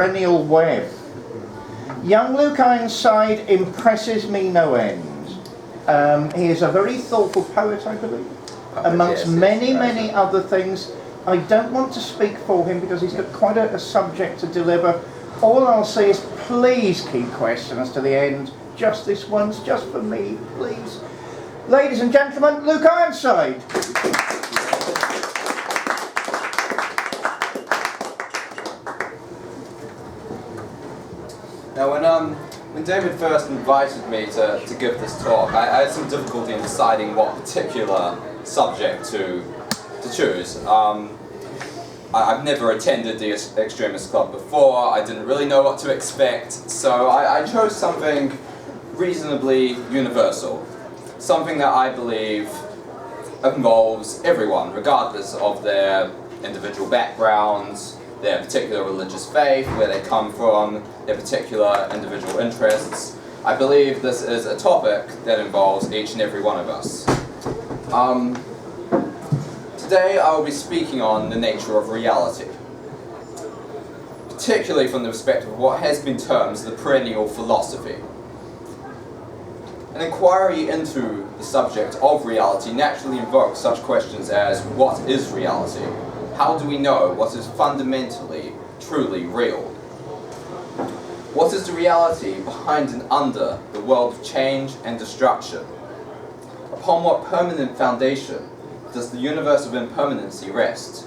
Perennial web. Young Luke Ironside impresses me no end. He is a very thoughtful poet, I believe, amongst many other things. I don't want to speak for him because he's got quite a subject to deliver. All I'll say is please keep questions to the end. Just this once, just for me, please. Ladies and gentlemen, Luke Ironside. Now, when David first invited me to give this talk, I had some difficulty in deciding what particular subject to choose. I've never attended the Extremists Club before. I didn't really know what to expect, so I chose something reasonably universal, something that I believe involves everyone, regardless of their individual backgrounds, their particular religious faith, where they come from, their particular individual interests. I believe this is a topic that involves each and every one of us. Today I will be speaking on the nature of reality, particularly from the perspective of what has been termed the perennial philosophy. An inquiry into the subject of reality naturally invokes such questions as, what is reality? How do we know what is fundamentally, truly real? What is the reality behind and under the world of change and destruction? Upon what permanent foundation does the universe of impermanency rest?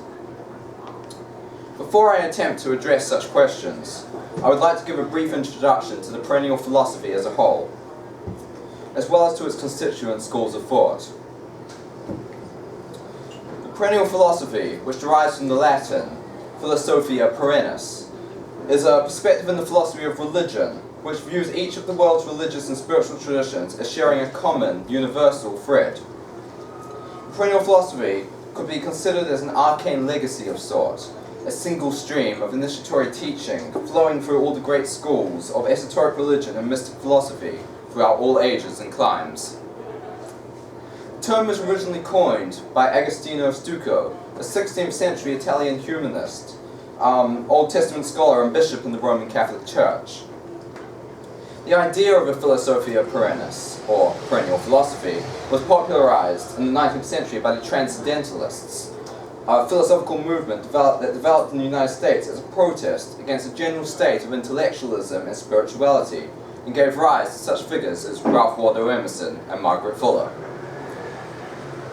Before I attempt to address such questions, I would like to give a brief introduction to the perennial philosophy as a whole, as well as to its constituent schools of thought. Perennial philosophy, which derives from the Latin philosophia perennis, is a perspective in the philosophy of religion which views each of the world's religious and spiritual traditions as sharing a common, universal thread. Perennial philosophy could be considered as an arcane legacy of sorts, a single stream of initiatory teaching flowing through all the great schools of esoteric religion and mystic philosophy throughout all ages and climes. The term was originally coined by Agostino Stucco, a 16th century Italian humanist, Old Testament scholar and bishop in the Roman Catholic Church. The idea of a philosophia perennis, or perennial philosophy, was popularized in the 19th century by the Transcendentalists, a philosophical movement that developed in the United States as a protest against a general state of intellectualism and spirituality, and gave rise to such figures as Ralph Waldo Emerson and Margaret Fuller.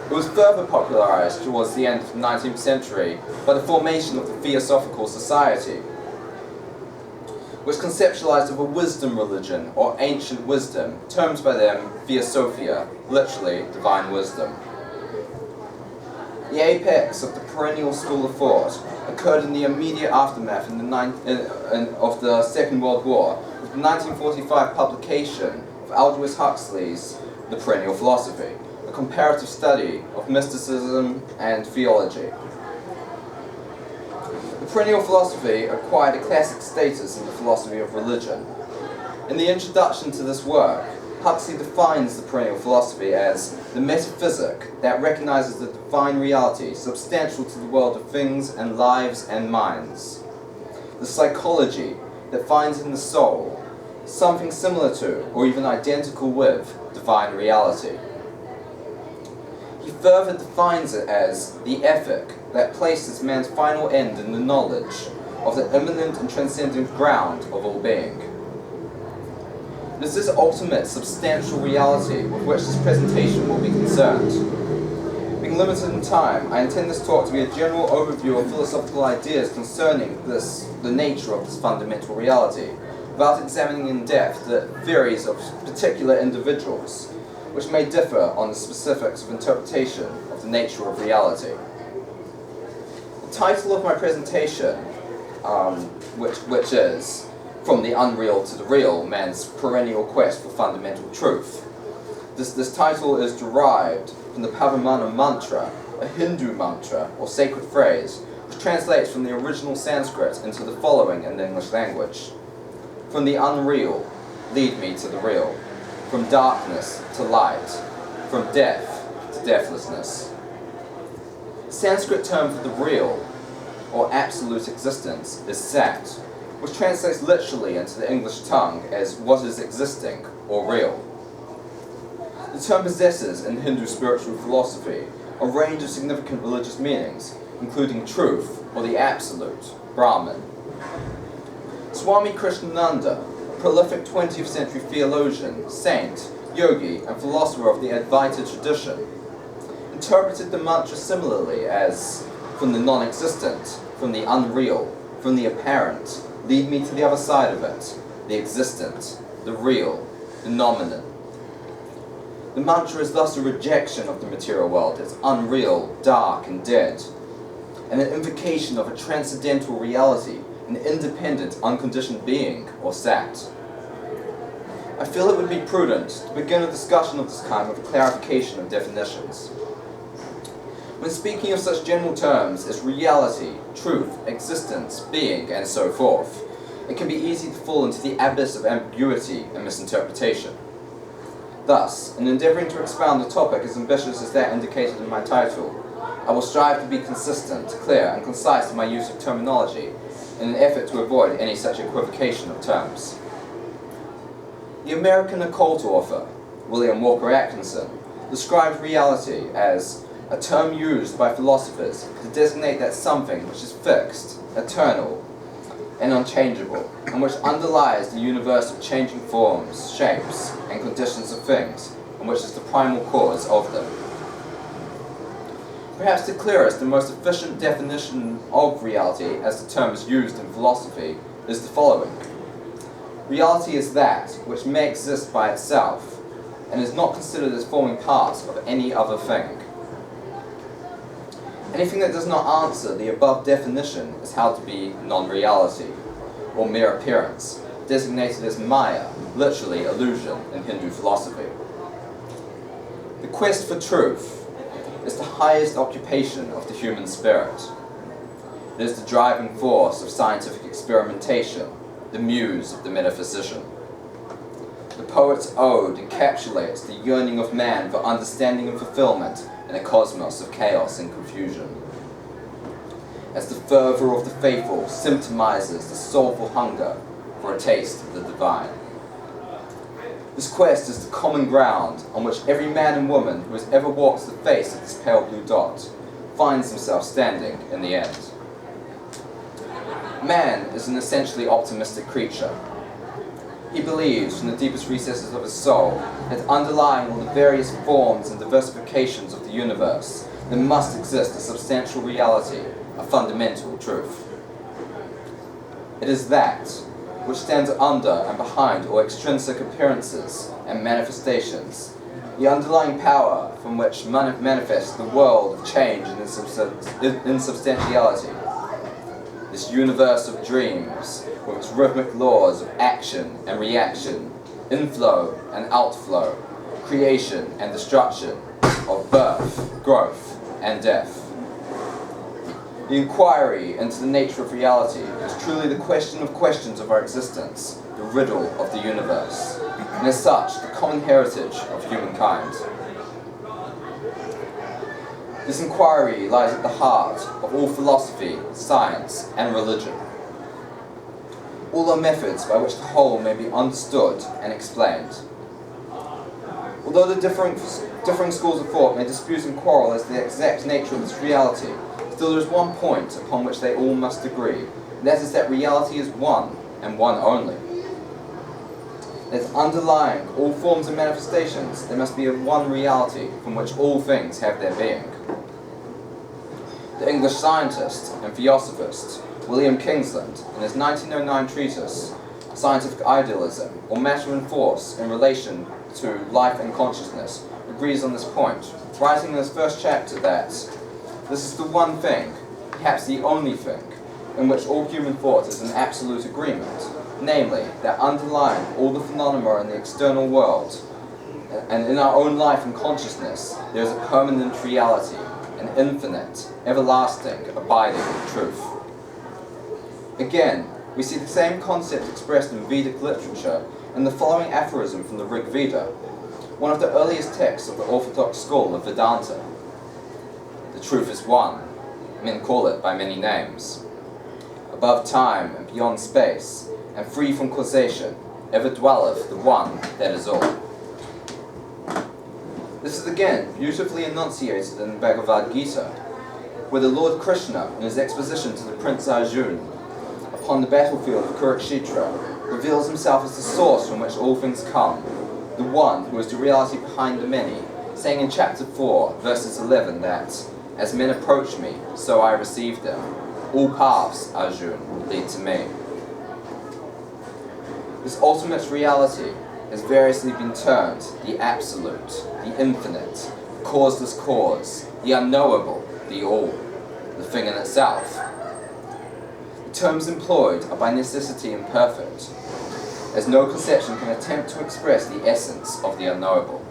It was further popularized towards the end of the 19th century by the formation of the Theosophical Society, which conceptualized of a wisdom religion, or ancient wisdom, termed by them Theosophia, literally divine wisdom. The apex of the perennial school of thought occurred in the immediate aftermath of the Second World War, with the 1945 publication of Aldous Huxley's The Perennial Philosophy, a comparative study of mysticism and theology. The perennial philosophy acquired a classic status in the philosophy of religion. In the introduction to this work, Huxley defines the perennial philosophy as the metaphysic that recognizes the divine reality substantial to the world of things and lives and minds, the psychology that finds in the soul something similar to, or even identical with, divine reality. He further defines it as the ethic that places man's final end in the knowledge of the immanent and transcendent ground of all being. It is this ultimate, substantial reality with which this presentation will be concerned. Being limited in time, I intend this talk to be a general overview of philosophical ideas concerning the nature of this fundamental reality, without examining in depth the theories of particular individuals, which may differ on the specifics of interpretation of the nature of reality. The title of my presentation, which is From the Unreal to the Real, Man's Perennial Quest for Fundamental Truth. This title is derived from the Pavamana mantra, a Hindu mantra or sacred phrase, which translates from the original Sanskrit into the following in the English language. From the unreal, lead me to the real. From darkness to light. From death to deathlessness. The Sanskrit term for the real, or absolute existence, is Sat, which translates literally into the English tongue as what is existing or real. The term possesses in Hindu spiritual philosophy a range of significant religious meanings, including truth or the absolute, Brahman. Swami Krishnananda, a prolific 20th century theologian, saint, yogi, and philosopher of the Advaita tradition, interpreted the mantra similarly as, from the non-existent, from the unreal, from the apparent, lead me to the other side of it, the existent, the real, the nominal. The mantra is thus a rejection of the material world as unreal, dark, and dead, and an invocation of a transcendental reality, an independent, unconditioned being, or sat. I feel it would be prudent to begin a discussion of this kind with a clarification of definitions. When speaking of such general terms as reality, truth, existence, being, and so forth, it can be easy to fall into the abyss of ambiguity and misinterpretation. Thus, in endeavouring to expound a topic as ambitious as that indicated in my title, I will strive to be consistent, clear, and concise in my use of terminology in an effort to avoid any such equivocation of terms. The American occult author, William Walker Atkinson, described reality as a term used by philosophers to designate that something which is fixed, eternal, and unchangeable, and which underlies the universe of changing forms, shapes, and conditions of things, and which is the primal cause of them. Perhaps the clearest and most efficient definition of reality, as the term is used in philosophy, is the following. Reality is that which may exist by itself, and is not considered as forming part of any other thing. Anything that does not answer the above definition is held to be non-reality, or mere appearance, designated as Maya, literally illusion in Hindu philosophy. The quest for truth is the highest occupation of the human spirit. It is the driving force of scientific experimentation, the muse of the metaphysician. The poet's ode encapsulates the yearning of man for understanding and fulfillment in a cosmos of chaos and confusion. As the fervour of the faithful symptomizes the soulful hunger for a taste of the divine. This quest is the common ground on which every man and woman who has ever walked the face of this pale blue dot finds himself standing in the end. Man is an essentially optimistic creature. He believes from the deepest recesses of his soul that underlying all the various forms and diversifications of the universe, there must exist a substantial reality, a fundamental truth. It is that which stands under and behind all extrinsic appearances and manifestations, the underlying power from which manifests the world of change and insubstantiality. This universe of dreams, with its rhythmic laws of action and reaction, inflow and outflow, creation and destruction, of birth, growth, and death. The inquiry into the nature of reality is truly the question of questions of our existence, the riddle of the universe, and as such, the common heritage of humankind. This inquiry lies at the heart of all philosophy, science, and religion. All are methods by which the whole may be understood and explained. Although the differing schools of thought may dispute and quarrel as to the exact nature of this reality, still there is one point upon which they all must agree, and that is that reality is one, and one only. That underlying all forms and manifestations, there must be one reality from which all things have their being. The English scientist and theosophist William Kingsland, in his 1909 treatise, Scientific Idealism, or Matter and Force in Relation to Life and Consciousness, agrees on this point, writing in his first chapter that this is the one thing, perhaps the only thing, in which all human thought is in absolute agreement, namely, that underlying all the phenomena in the external world, and in our own life and consciousness, there is a permanent reality, an infinite, everlasting, abiding truth. Again, we see the same concept expressed in Vedic literature in the following aphorism from the Rig Veda, one of the earliest texts of the orthodox school of Vedanta. The truth is one, men call it by many names. Above time and beyond space, and free from causation, ever dwelleth the one that is all. This is again beautifully enunciated in the Bhagavad Gita, where the Lord Krishna, in his exposition to the Prince Arjuna, upon the battlefield of Kurukshetra, reveals himself as the source from which all things come, the one who is the reality behind the many, saying in chapter 4, verses 11 that, as men approach me, so I receive them. All paths, Arjuna, lead to me. This ultimate reality has variously been termed the absolute, the infinite, the causeless cause, the unknowable, the all, the thing in itself. The terms employed are by necessity imperfect, as no conception can attempt to express the essence of the unknowable.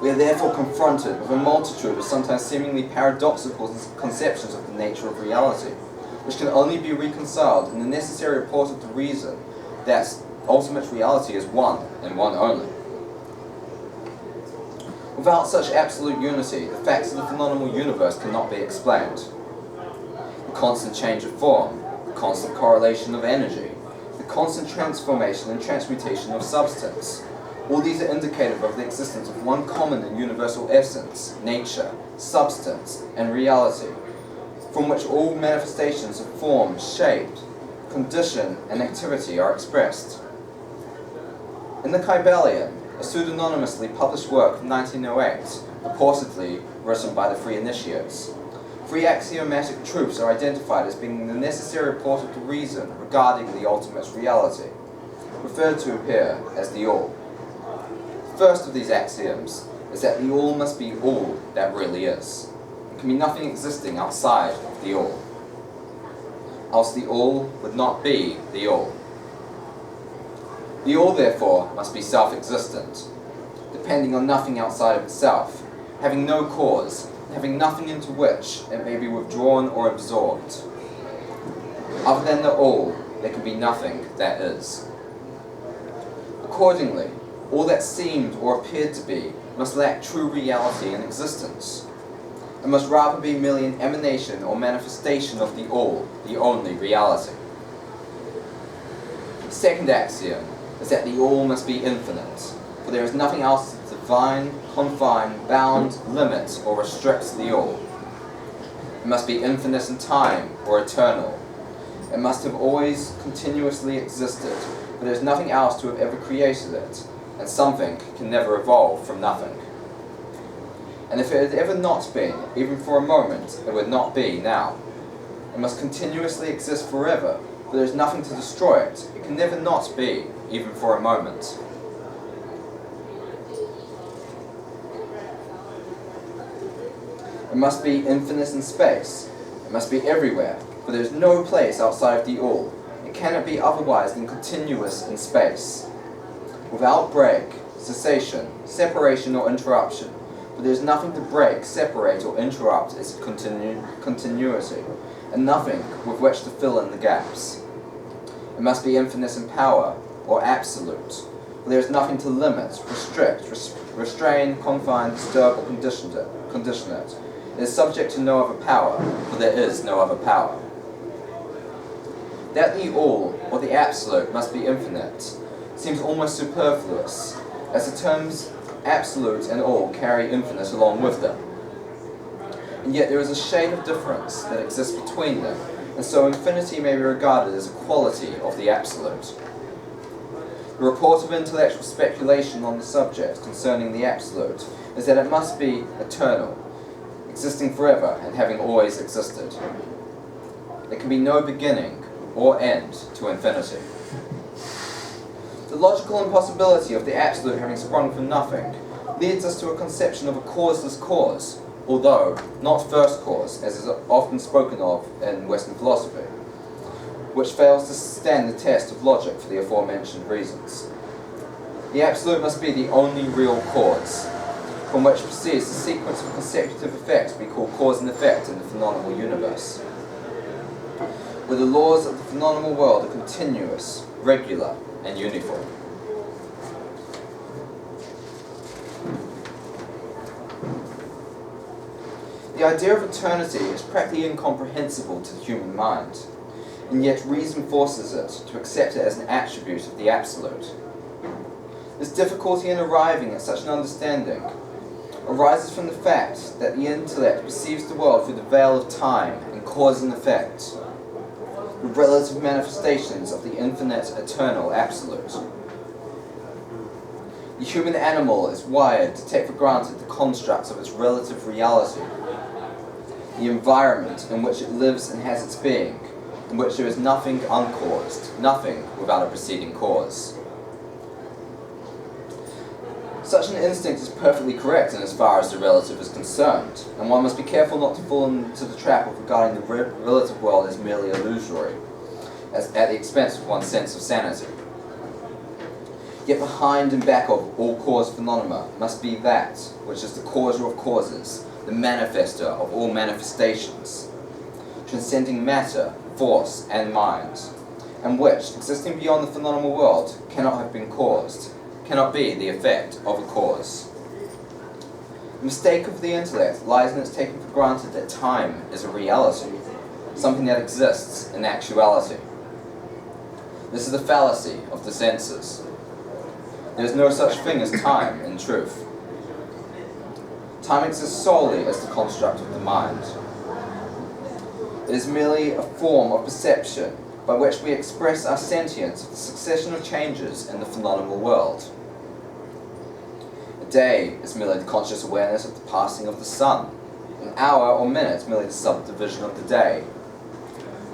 We are therefore confronted with a multitude of sometimes seemingly paradoxical conceptions of the nature of reality, which can only be reconciled in the necessary report of the reason that ultimate reality is one and one only. Without such absolute unity, the facts of the phenomenal universe cannot be explained. The constant change of form, the constant correlation of energy, the constant transformation and transmutation of substance, all these are indicative of the existence of one common and universal essence, nature, substance, and reality, from which all manifestations of form, shape, condition, and activity are expressed. In the Kybalion, a pseudonymously published work of 1908, purportedly written by the three initiates, three axiomatic truths are identified as being the necessary report of the reason regarding the ultimate reality, referred to here as the All. The first of these axioms is that the All must be all that really is. There can be nothing existing outside of the All. Else the All would not be the All. The All, therefore, must be self-existent, depending on nothing outside of itself, having no cause, having nothing into which it may be withdrawn or absorbed. Other than the All, there can be nothing that is. Accordingly, all that seemed or appeared to be must lack true reality and existence, and must rather be merely an emanation or manifestation of the All, the only reality. The second axiom is that the All must be infinite, for there is nothing else that defines, confines, bounds, limits, or restricts the All. It must be infinite in time or eternal. It must have always continuously existed, but there is nothing else to have ever created it, and something can never evolve from nothing. And if it had ever not been, even for a moment, it would not be now. It must continuously exist forever, but there is nothing to destroy it. It can never not be, even for a moment. It must be infinite in space. It must be everywhere, for there is no place outside of the All. It cannot be otherwise than continuous in space, without break, cessation, separation, or interruption. But there is nothing to break, separate, or interrupt its continuity, and nothing with which to fill in the gaps. It must be infinite in power, or absolute, but there is nothing to limit, restrict, restrain, confine, disturb, or condition it. It is subject to no other power, for there is no other power. That the All, or the Absolute, must be infinite seems almost superfluous, as the terms absolute and all carry infinite along with them. And yet there is a shade of difference that exists between them, and so infinity may be regarded as a quality of the absolute. The report of intellectual speculation on the subject concerning the absolute is that it must be eternal, existing forever and having always existed. There can be no beginning or end to infinity. The logical impossibility of the absolute having sprung from nothing leads us to a conception of a causeless cause, although not first cause, as is often spoken of in Western philosophy, which fails to stand the test of logic for the aforementioned reasons. The absolute must be the only real cause, from which proceeds the sequence of consecutive effects we call cause and effect in the phenomenal universe, where the laws of the phenomenal world are continuous, regular, and uniform. The idea of eternity is practically incomprehensible to the human mind. and yet reason forces it to accept it as an attribute of the absolute. This difficulty in arriving at such an understanding arises from the fact that the intellect perceives the world through the veil of time and cause and effect, the relative manifestations of the infinite, eternal absolute. The human animal is wired to take for granted the constructs of its relative reality, the environment in which it lives and has its being, in which there is nothing uncaused, nothing without a preceding cause. Such an instinct is perfectly correct in as far as the relative is concerned, and one must be careful not to fall into the trap of regarding the relative world as merely illusory, as at the expense of one's sense of sanity. Yet behind and back of all cause phenomena must be that which is the causer of causes, the manifester of all manifestations, transcending matter, force, and mind, and which, existing beyond the phenomenal world, cannot have been caused, cannot be the effect of a cause. The mistake of the intellect lies in its taking for granted that time is a reality, something that exists in actuality. This is the fallacy of the senses. There is no such thing as time in truth. Time exists solely as the construct of the mind. It is merely a form of perception by which we express our sentience of the succession of changes in the phenomenal world. A day is merely the conscious awareness of the passing of the sun. An hour or minute merely the subdivision of the day.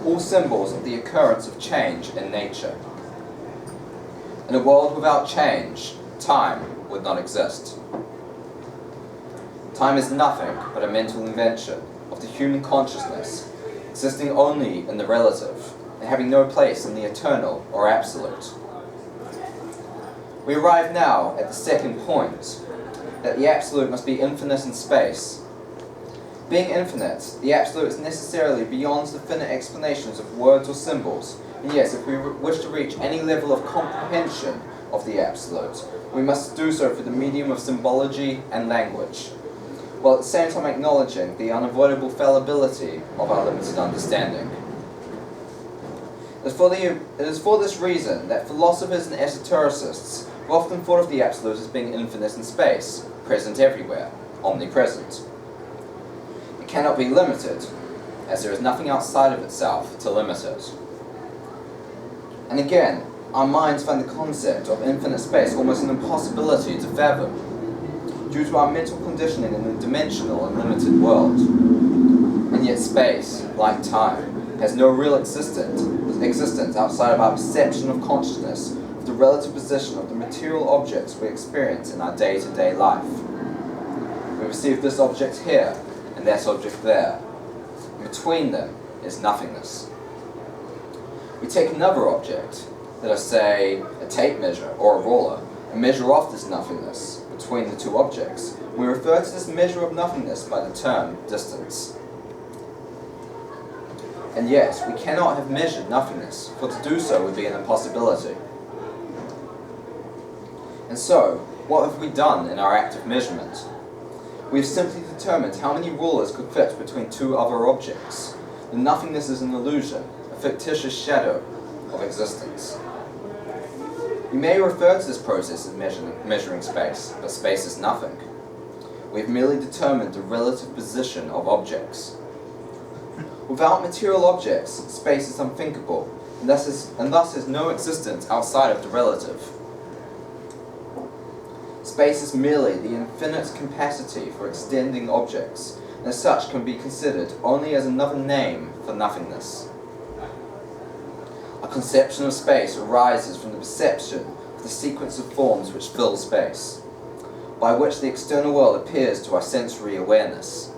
All symbols of the occurrence of change in nature. In a world without change, time would not exist. Time is nothing but a mental invention of the human consciousness, existing only in the relative, and having no place in the eternal or absolute. We arrive now at the second point, that the absolute must be infinite in space. Being infinite, the absolute is necessarily beyond the finite explanations of words or symbols, and yes, if we wish to reach any level of comprehension of the absolute, we must do so through the medium of symbology and language, while at the same time acknowledging the unavoidable fallibility of our limited understanding. It is for this reason that philosophers and esotericists have often thought of the absolute as being infinite in space, present everywhere, omnipresent. It cannot be limited, as there is nothing outside of itself to limit it. And again, our minds find the concept of infinite space almost an impossibility to fathom, due to our mental conditioning in a dimensional and limited world. And yet space, like time, has no real existence outside of our perception of consciousness of the relative position of the material objects we experience in our day-to-day life. We perceive this object here and that object there, and between them is nothingness. We take another object, let us say a tape measure or a ruler, and measure off this nothingness between the two objects. We refer to this measure of nothingness by the term distance. And yet, we cannot have measured nothingness, for to do so would be an impossibility. And so, what have we done in our act of measurement? We have simply determined how many rulers could fit between two other objects. The nothingness is an illusion, a fictitious shadow of existence. You may refer to this process as measuring space, but space is nothing. We have merely determined the relative position of objects. Without material objects, space is unthinkable, and thus has no existence outside of the relative. Space is merely the infinite capacity for extending objects, and as such can be considered only as another name for nothingness. Our conception of space arises from the perception of the sequence of forms which fill space, by which the external world appears to our sensory awareness.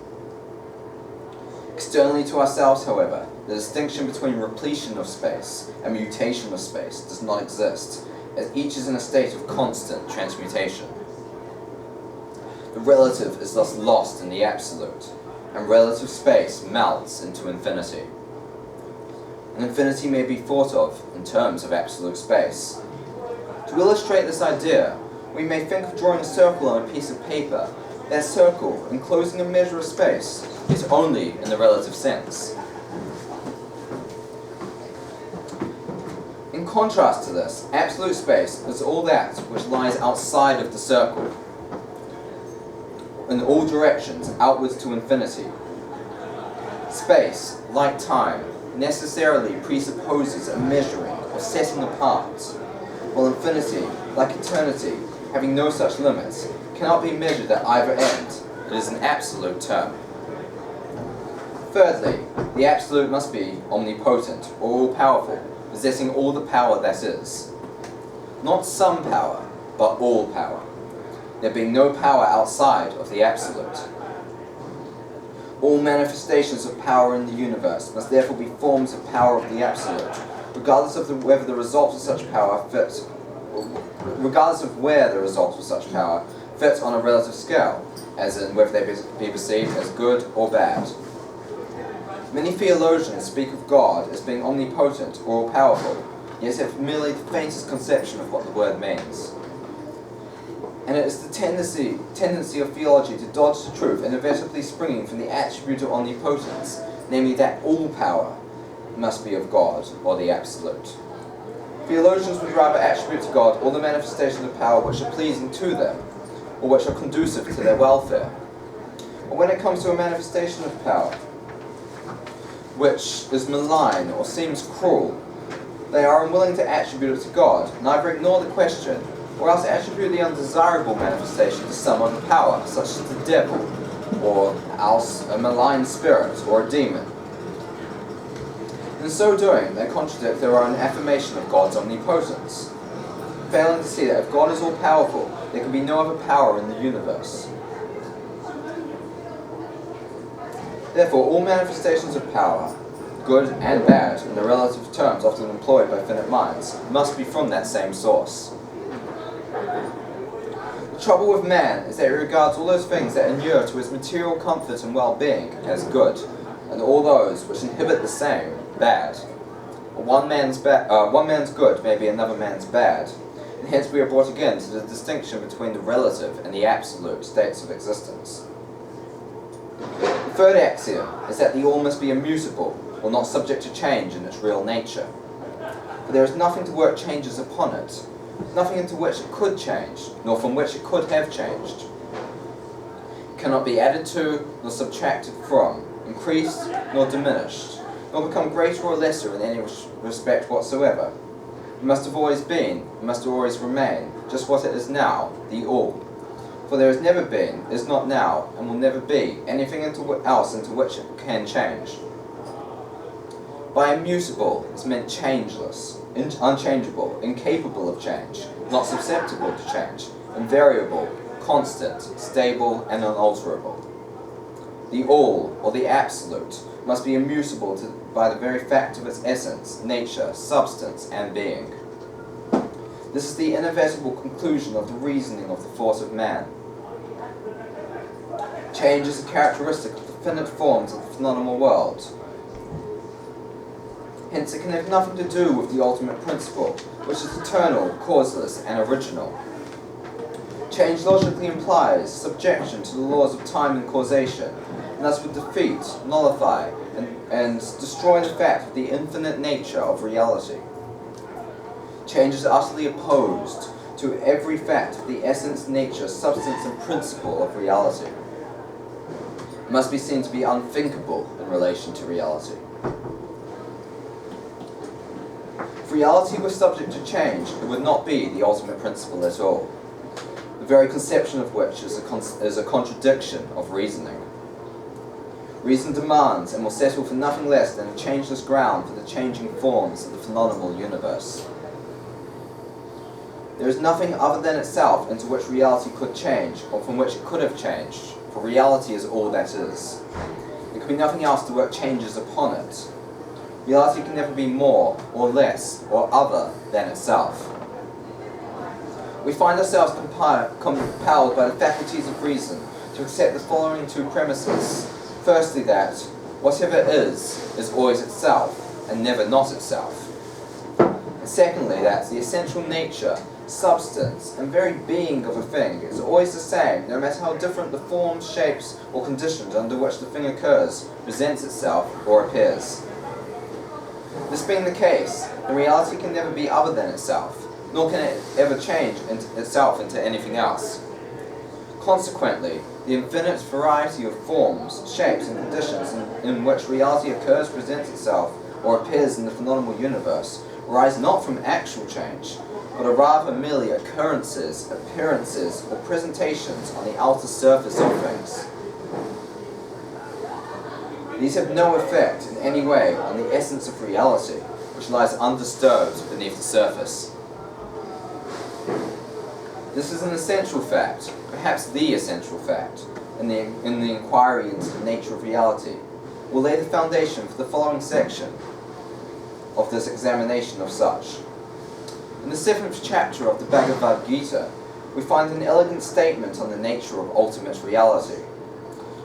Externally to ourselves, however, the distinction between repletion of space and mutation of space does not exist, as each is in a state of constant transmutation. The relative is thus lost in the absolute, and relative space melts into infinity. And infinity may be thought of in terms of absolute space. To illustrate this idea, we may think of drawing a circle on a piece of paper. That circle, enclosing a measure of space, is only in the relative sense. contrast to this, absolute space is all that which lies outside of the circle, in all directions, outwards to infinity. Space, like time, necessarily presupposes a measuring or setting apart, while infinity, like eternity, having no such limits, cannot be measured at either end. It is an absolute term. Thirdly, the absolute must be omnipotent, or all-powerful, possessing all the power that is. Not some power, but all power, there being no power outside of the absolute. All manifestations of power in the universe must therefore be forms of power of the absolute, regardless of whether the results of such power fit, regardless of where the results of such power fit on a relative scale, as in whether they be perceived as good or bad. Many theologians speak of God as being omnipotent or all-powerful, yet have merely the faintest conception of what the word means. And it is the tendency of theology to dodge the truth inevitably springing from the attribute of omnipotence, namely that all power must be of God, or the absolute. Theologians would rather attribute to God all the manifestations of power which are pleasing to them, or which are conducive to their welfare. Or when it comes to a manifestation of power which is malign or seems cruel, they are unwilling to attribute it to God, and either ignore the question, or else attribute the undesirable manifestation to some other power, such as the devil, or else a malign spirit or a demon. In so doing, they contradict their own affirmation of God's omnipotence, failing to see that if God is all-powerful, there can be no other power in the universe. Therefore, all manifestations of power, good and bad, in the relative terms often employed by finite minds, must be from that same source. The trouble with man is that he regards all those things that inure to his material comfort and well-being as good, and all those which inhibit the same, bad. One man's good may be another man's bad, and hence we are brought again to the distinction between the relative and the absolute states of existence. The third axiom is that the all must be immutable, or not subject to change in its real nature. For there is nothing to work changes upon it, nothing into which it could change, nor from which it could have changed. It cannot be added to, nor subtracted from, increased, nor diminished, nor become greater or lesser in any respect whatsoever. It must have always been, it must always remain, just what it is now, the all. For there has never been, is not now, and will never be, anything else into which it can change. By immutable is meant changeless, unchangeable, incapable of change, not susceptible to change, invariable, constant, stable, and unalterable. The all, or the absolute, must be immutable by the very fact of its essence, nature, substance, and being. This is the inevitable conclusion of the reasoning of the force of man. Change is a characteristic of the finite forms of the phenomenal world. Hence it can have nothing to do with the ultimate principle, which is eternal, causeless, and original. Change logically implies subjection to the laws of time and causation, and thus would defeat, nullify, and destroy the fact of the infinite nature of reality. Change is utterly opposed to every fact of the essence, nature, substance, and principle of reality. It must be seen to be unthinkable in relation to reality. If reality were subject to change, it would not be the ultimate principle at all, the very conception of which is a contradiction of reasoning. Reason demands and will settle for nothing less than a changeless ground for the changing forms of the phenomenal universe. There is nothing other than itself into which reality could change, or from which it could have changed, for reality is all that is. There can be nothing else to work changes upon it. Reality can never be more, or less, or other than itself. We find ourselves compelled by the faculties of reason to accept the following two premises. Firstly, that whatever is always itself, and never not itself. And secondly, that the essential nature, substance, and very being of a thing is always the same, no matter how different the forms, shapes, or conditions under which the thing occurs, presents itself, or appears. This being the case, then reality can never be other than itself, nor can it ever change itself into anything else. Consequently, the infinite variety of forms, shapes, and conditions in which reality occurs, presents itself, or appears in the phenomenal universe, arise not from actual change, but are rather merely occurrences, appearances, or presentations on the outer surface of things. These have no effect in any way on the essence of reality, which lies undisturbed beneath the surface. This is an essential fact, perhaps the essential fact, in the inquiry into the nature of reality, will lay the foundation for the following section of this examination of such. In the 7th chapter of the Bhagavad Gita, we find an elegant statement on the nature of ultimate reality,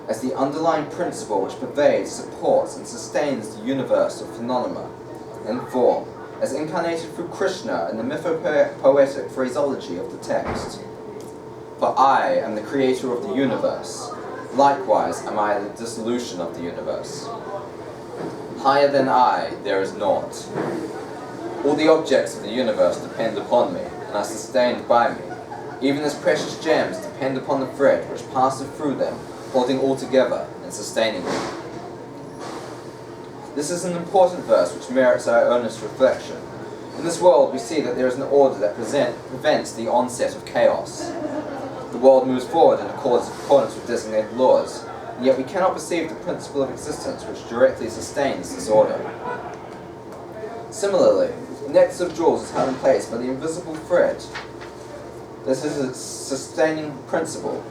as the underlying principle which pervades, supports, and sustains the universe of phenomena and form, as incarnated through Krishna in the mythopoetic phraseology of the text. For I am the creator of the universe, likewise am I the dissolution of the universe. Higher than I, there is naught. All the objects of the universe depend upon me, and are sustained by me, even as precious gems depend upon the thread which passeth through them, holding all together and sustaining them. This is an important verse which merits our earnest reflection. In this world we see that there is an order that prevents the onset of chaos. The world moves forward in accordance with designated laws, and yet we cannot perceive the principle of existence which directly sustains this order. Similarly, the necklace of jewels is held in place by the invisible thread. This is its sustaining principle.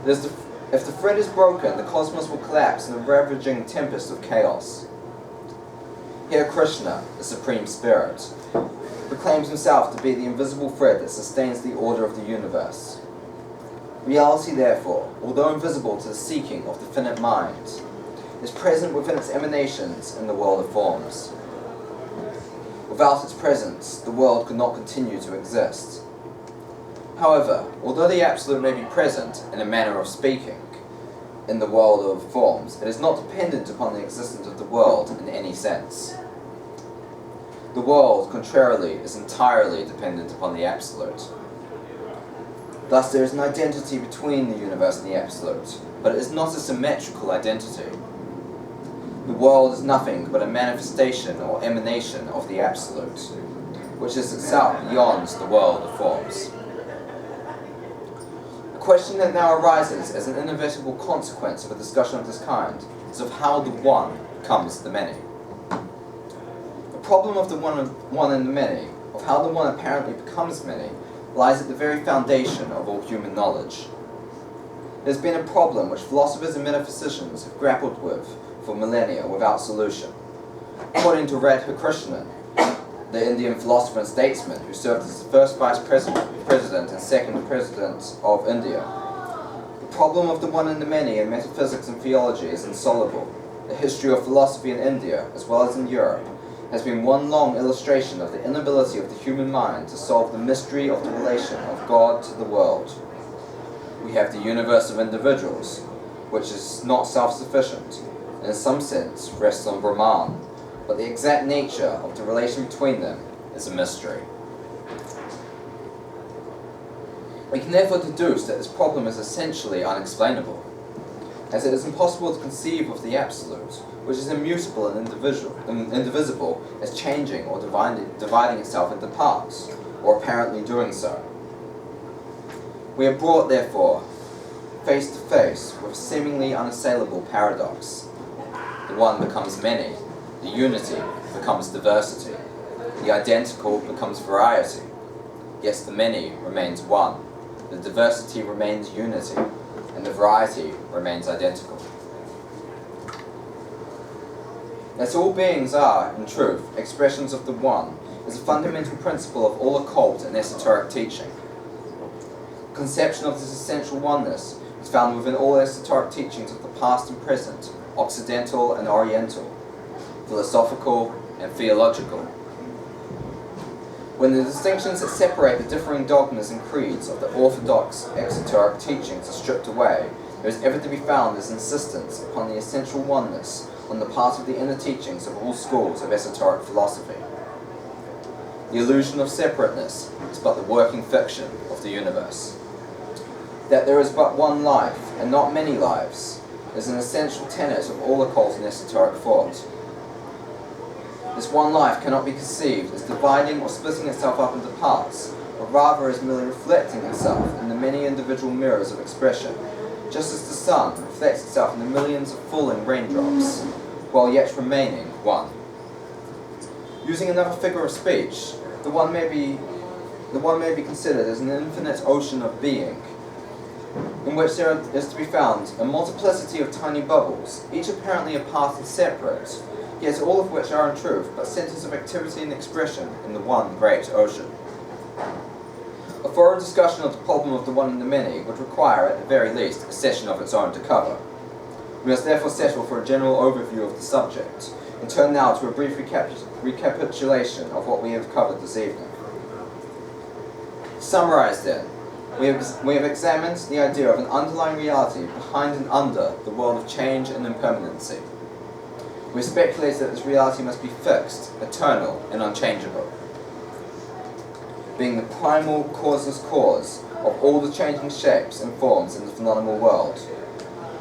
If the thread is broken, the cosmos will collapse in a ravaging tempest of chaos. Here Krishna, the Supreme Spirit, proclaims himself to be the invisible thread that sustains the order of the universe. Reality, therefore, although invisible to the seeking of the finite mind, is present within its emanations in the world of forms. Without its presence, the world could not continue to exist. However, although the Absolute may be present, in a manner of speaking, in the world of forms, it is not dependent upon the existence of the world in any sense. The world, contrarily, is entirely dependent upon the Absolute. Thus there is an identity between the universe and the Absolute, but it is not a symmetrical identity. The world is nothing but a manifestation or emanation of the Absolute, which is itself beyond the world of forms. The question that now arises as an inevitable consequence of a discussion of this kind is of how the one becomes the many. The problem of the one and the many, of how the one apparently becomes many, lies at the very foundation of all human knowledge. It has been a problem which philosophers and metaphysicians have grappled with for millennia without solution. According to Radhakrishnan, the Indian philosopher and statesman who served as the first vice president and second president of India, the problem of the one and the many in metaphysics and theology is insoluble. The history of philosophy in India, as well as in Europe, has been one long illustration of the inability of the human mind to solve the mystery of the relation of God to the world. We have the universe of individuals, which is not self-sufficient, and in some sense rests on Brahman, but the exact nature of the relation between them is a mystery. We can therefore deduce that this problem is essentially unexplainable, as it is impossible to conceive of the Absolute, which is immutable and indivisible, as changing or dividing itself into parts, or apparently doing so. We are brought, therefore, face to face with a seemingly unassailable paradox. The one becomes many, the unity becomes diversity, the identical becomes variety, yet the many remains one, the diversity remains unity, and the variety remains identical. That all beings are, in truth, expressions of the one is a fundamental principle of all occult and esoteric teaching. The conception of this essential oneness is found within all esoteric teachings of the past and present, Occidental and Oriental, philosophical and theological. When the distinctions that separate the differing dogmas and creeds of the orthodox exoteric teachings are stripped away, there is ever to be found this insistence upon the essential oneness on the part of the inner teachings of all schools of esoteric philosophy. The illusion of separateness is but the working fiction of the universe. That there is but one life, and not many lives, is an essential tenet of all occult and esoteric thought. This one life cannot be conceived as dividing or splitting itself up into parts, but rather as merely reflecting itself in the many individual mirrors of expression, just as the sun reflects itself in the millions of falling raindrops, while yet remaining one. Using another figure of speech, the one may be considered as an infinite ocean of being, in which there is to be found a multiplicity of tiny bubbles, each apparently apart and separate, yet all of which are in truth but centers of activity and expression in the one great ocean. A thorough discussion of the problem of the one and the many would require, at the very least, a session of its own to cover. We must therefore settle for a general overview of the subject, and turn now to a brief recapitulation of what we have covered this evening. To summarize then, we have examined the idea of an underlying reality behind and under the world of change and impermanency. We have speculated that this reality must be fixed, eternal, and unchangeable, being the primal causeless cause of all the changing shapes and forms in the phenomenal world.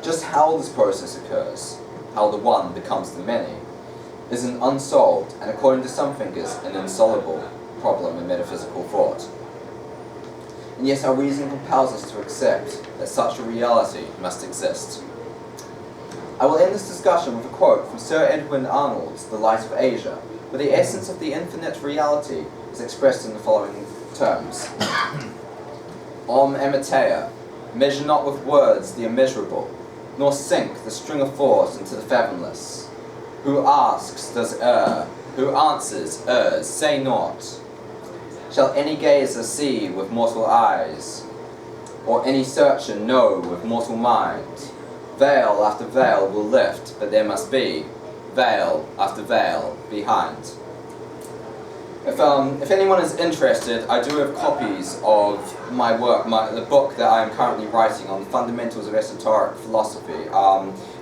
Just how this process occurs, how the one becomes the many, is an unsolved, and according to some thinkers, an insoluble problem in metaphysical thought. And yet our reason compels us to accept that such a reality must exist. I will end this discussion with a quote from Sir Edwin Arnold's The Light of Asia, where the essence of the infinite reality is expressed in the following terms. Om Ematea, measure not with words the immeasurable, nor sink the string of thought into the fathomless. Who asks does err, who answers errs, say naught. Shall any gazer see with mortal eyes, or any searcher know with mortal mind? Veil after veil will lift, but there must be veil after veil behind. If anyone is interested, I do have copies of my work, the book that I am currently writing on the fundamentals of esoteric philosophy.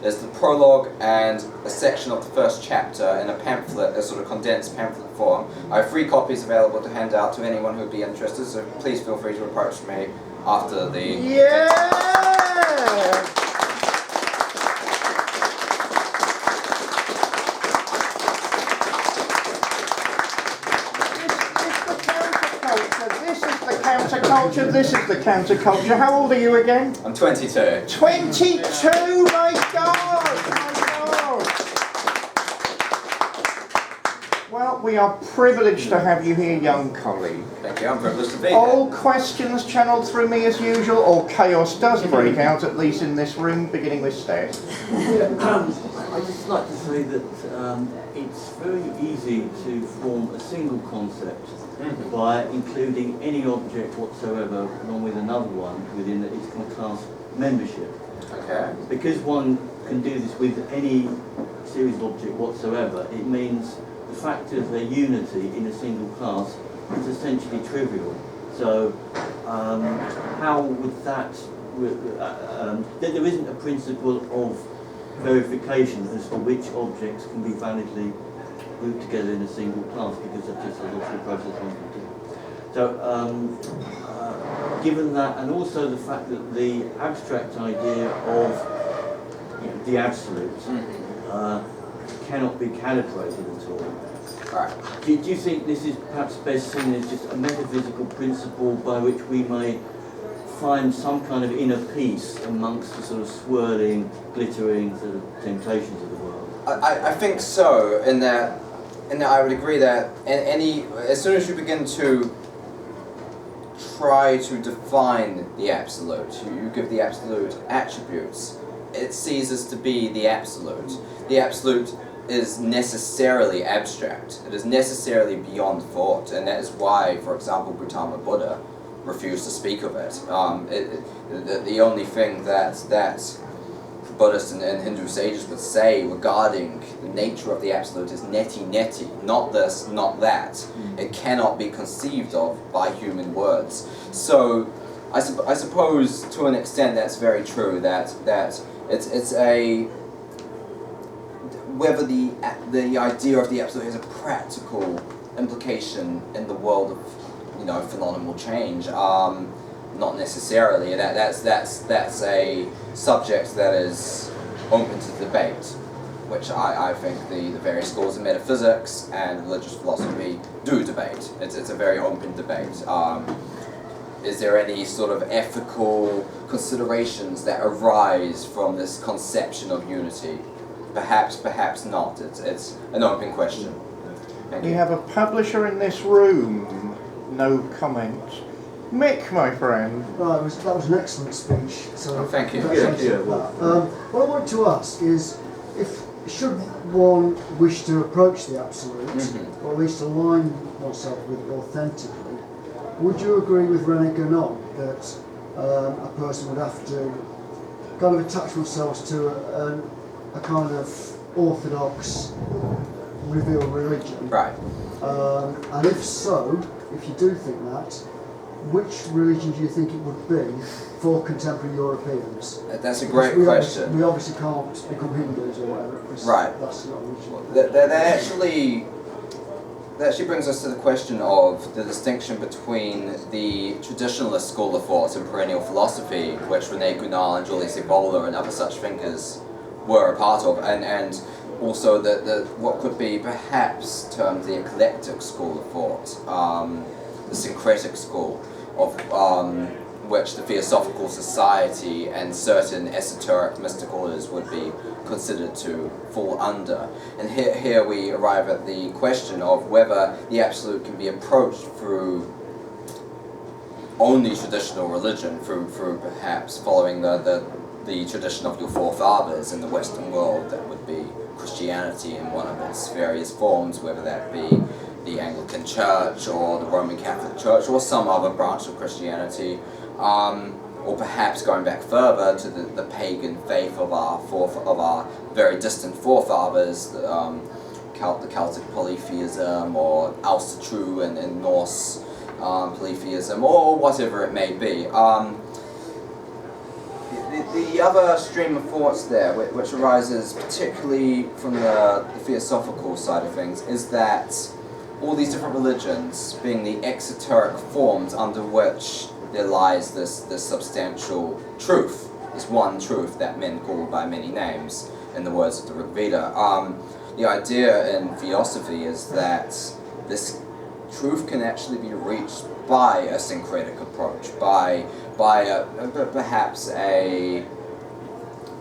There's the prologue and a section of the first chapter in a pamphlet, a sort of condensed pamphlet form. I have 3 copies available to hand out to anyone who would be interested, so please feel free to approach me after the... Yeah! This is the counterculture. How old are you again? I'm 22. 22! My God! My God! Well, we are privileged to have you here, young colleague. Thank you, I'm privileged to be here. All questions channeled through me as usual, or chaos does break out, at least in this room, beginning with Steph. I'd just like to say that it's very easy to form a single concept by including any object whatsoever along with another one within its class membership. Okay. Because one can do this with any series of object whatsoever, it means the fact of their unity in a single class is essentially trivial. So how would that, there isn't a principle of verification as to which objects can be validly grouped together in a single class, because that's just a logical process one can do. So given that, and also the fact that the abstract idea of the absolute cannot be calibrated at all. Right. Do you think this is perhaps best seen as just a metaphysical principle by which we may find some kind of inner peace amongst the sort of swirling, glittering sort of temptations of the world? I think so, in that I would agree that as soon as you begin to try to define the absolute, you give the absolute attributes, it ceases to be the absolute. The absolute is necessarily abstract. It is necessarily beyond thought, and that is why, for example, Gautama Buddha refused to speak of it. The only thing that Buddhist and Hindu sages would say regarding the nature of the absolute is neti, not this, not that. It cannot be conceived of by human words. So I suppose to an extent that's very true, that it's a... whether the idea of the absolute has a practical implication in the world of, you know, phenomenal change. Not necessarily. That's a subject that is open to debate, which I think the various schools of metaphysics and religious philosophy do debate. It's a very open debate. Is there any sort of ethical considerations that arise from this conception of unity? Perhaps, perhaps not. It's an open question. Thank you. We have a publisher in this room. No comment. Mick, my friend. Right, that was an excellent speech. So Thank you. What I want to ask is, should one wish to approach the absolute, or at least align oneself with it authentically, would you agree with René Guénon that a person would have to kind of attach themselves to a kind of orthodox revealed religion? Right. And if so, if you do think that, which religion do you think it would be for contemporary Europeans? That's a great question. We obviously can't become Hindus or whatever. Right. That's not religion. That actually brings us to the question of the distinction between the traditionalist school of thought and perennial philosophy, which René Guénon and Julius Evola and other such thinkers were a part of, and also the what could be perhaps termed the eclectic school of thought, the syncretic school of which the Theosophical Society and certain esoteric mystic orders would be considered to fall under. And here we arrive at the question of whether the absolute can be approached through only traditional religion, through perhaps following the tradition of your forefathers in the Western world, that would be Christianity in one of its various forms, whether that be the Anglican Church or the Roman Catholic Church or some other branch of Christianity, or perhaps going back further to the pagan faith of our very distant forefathers, the Celtic polytheism or Ulster and Norse polytheism, or whatever it may be. The other stream of thoughts there, which arises particularly from the theosophical side of things, is that all these different religions, being the exoteric forms under which there lies this substantial truth, this one truth that men call by many names, in the words of the Rig Veda. The idea in theosophy is that this truth can actually be reached by a syncretic approach, by perhaps a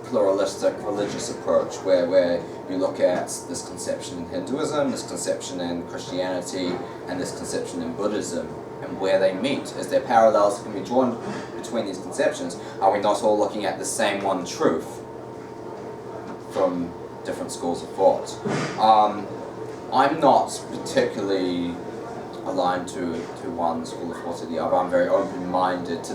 pluralistic religious approach, where you look at this conception in Hinduism, this conception in Christianity, and this conception in Buddhism, and where they meet. Is there parallels that can be drawn between these conceptions? Are we not all looking at the same one truth from different schools of thought? I'm not particularly aligned to one school of thought or the other. I'm very open-minded to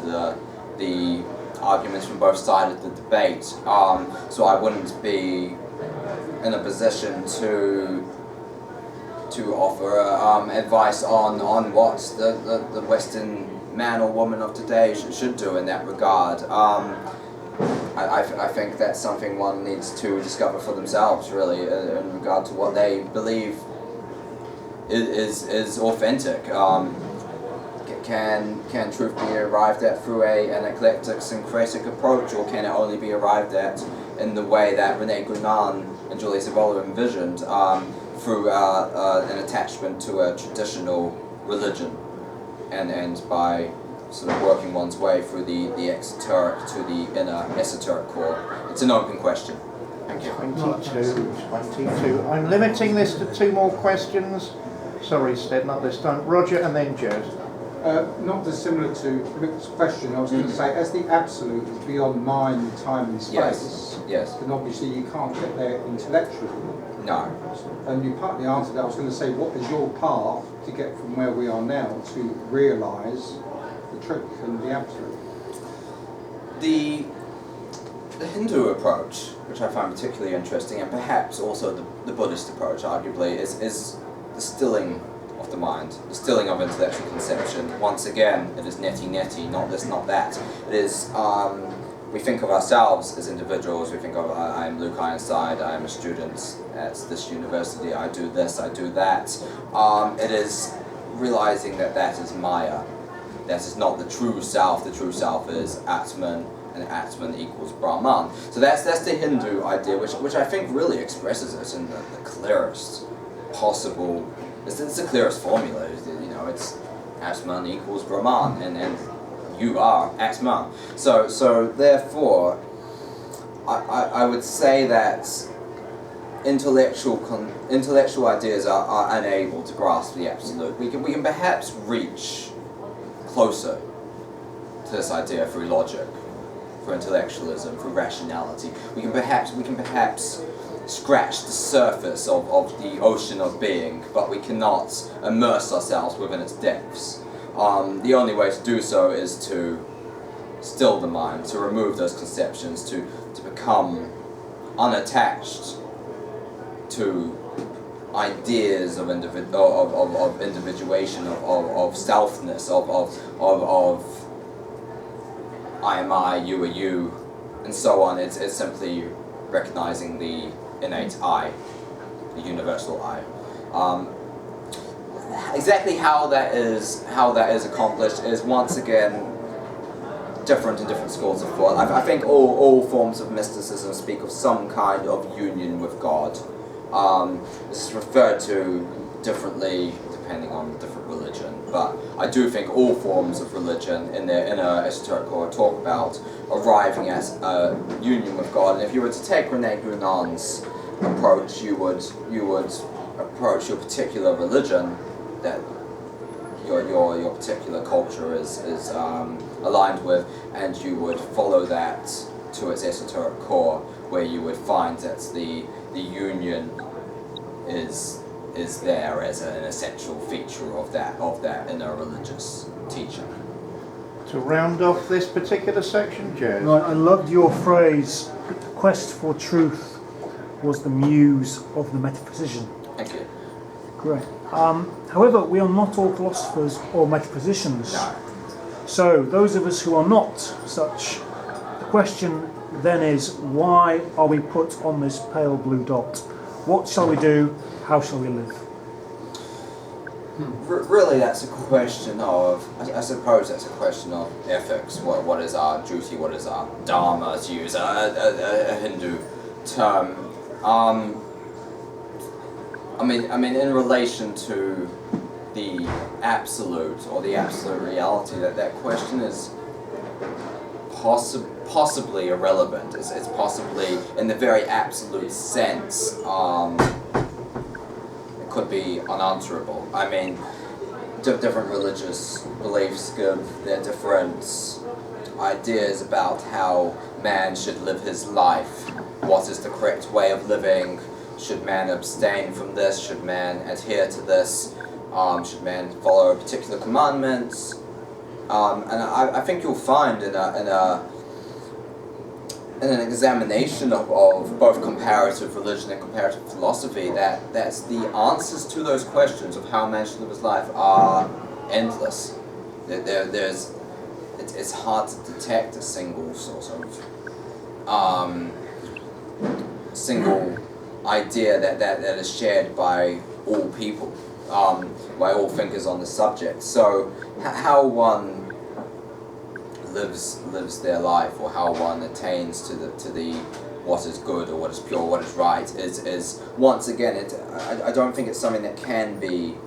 the arguments from both sides of the debate, so I wouldn't be in a position to offer advice on what the Western man or woman of today should do in that regard. I think that's something one needs to discover for themselves, really, in regard to what they believe is authentic. Can truth be arrived at through an eclectic syncretic approach, or can it only be arrived at in the way that René Guénon and Julius Evola envisioned, through an attachment to a traditional religion, and by sort of working one's way through the exoteric to the inner esoteric core? It's an open question. Thank you. 22. I'm limiting this to 2 more questions. Sorry, Stead, not this time. Roger and then Jed. Not dissimilar to Mick's question, I was going to say, as the absolute is beyond mind, time and space, yes. then obviously you can't get there intellectually. No. And you partly answered that. I was going to say, what is your path to get from where we are now to realise the truth and the absolute? The Hindu approach, which I find particularly interesting, and perhaps also the Buddhist approach, arguably, is the stilling of the mind, the stilling of intellectual conception. Once again, it is neti, not this, not that. It is we think of ourselves as individuals. We think of, I'm Luke Ironside, I'm a student at this university, I do this, I do that. It is realizing that that is Maya. That is not the true self. The true self is Atman, and Atman equals Brahman. So that's the Hindu idea, which I think really expresses it in the clearest possible. It's the clearest formula. You know, it's Atman equals Brahman, and you are Atman. So therefore, I would say that intellectual ideas are unable to grasp the absolute. We can perhaps reach closer to this idea through logic, through intellectualism, through rationality. We can perhaps scratch the surface of the ocean of being, but we cannot immerse ourselves within its depths. The only way to do so is to still the mind, to remove those conceptions, to become unattached to ideas of individuation, of selfness, of I am I, you are you, and so on. It's simply recognizing the innate I, the universal I. Exactly how that is accomplished is once again different in different schools of thought. I think all forms of mysticism speak of some kind of union with God. This is referred to differently depending on different religion, but I do think all forms of religion in their inner esoteric core talk about arriving at a union with God. And if you were to take Rene Gounon's approach, you would approach your particular religion that your particular culture is aligned with, and you would follow that to its esoteric core, where you would find that the union is there as an essential feature of that inner religious teaching. To round off this particular section, Jez. Right, I loved your phrase, the quest for truth was the muse of the metaphysician. Thank you. Great. However, we are not all philosophers or metaphysicians. No. So, those of us who are not such, the question then is, why are we put on this pale blue dot? What shall we do? How shall we live? Really, that's a question of, I suppose that's a question of ethics. What is our duty? What is our dharma, to use a Hindu term? I mean, in relation to the absolute or the absolute reality, that question is possibly irrelevant. It's possibly, in the very absolute sense, it could be unanswerable. I mean, different religious beliefs give their different ideas about how man should live his life. What is the correct way of living? Should man abstain from this? Should man adhere to this? Should man follow particular commandments? And I think you'll find in an examination of both comparative religion and comparative philosophy that's the answers to those questions of how man should live his life are endless. It's hard to detect a single sort of single idea that is shared by all people, by all thinkers on the subject. So how one lives their life, or how one attains to the what is good or what is pure, what is right, is once again, I don't think it's something that can be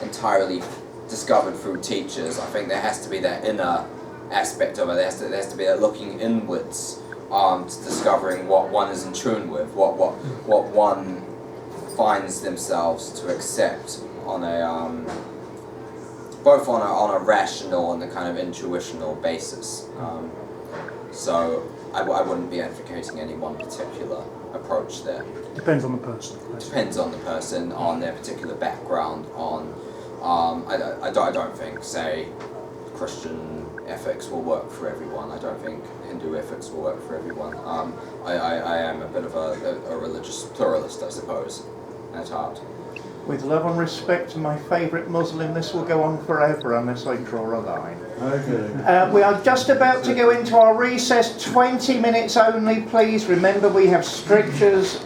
entirely discovered through teachers. I think there has to be that inner aspect of it. There has to be that looking inwards, to discovering what one is in tune with, what one finds themselves to accept on a both on a rational and a kind of intuitional basis. So I wouldn't be advocating any one particular approach there. Depends on the person. Depends on the person, on their particular background, on I don't think, say, Christian ethics will work for everyone. I don't think Hindu ethics will work for everyone. I am a bit of a religious pluralist, I suppose, at heart. With love and respect to my favourite Muslim, this will go on forever unless I draw a line. Okay. We are just about to go into our recess, 20 minutes only, please. Remember, we have strictures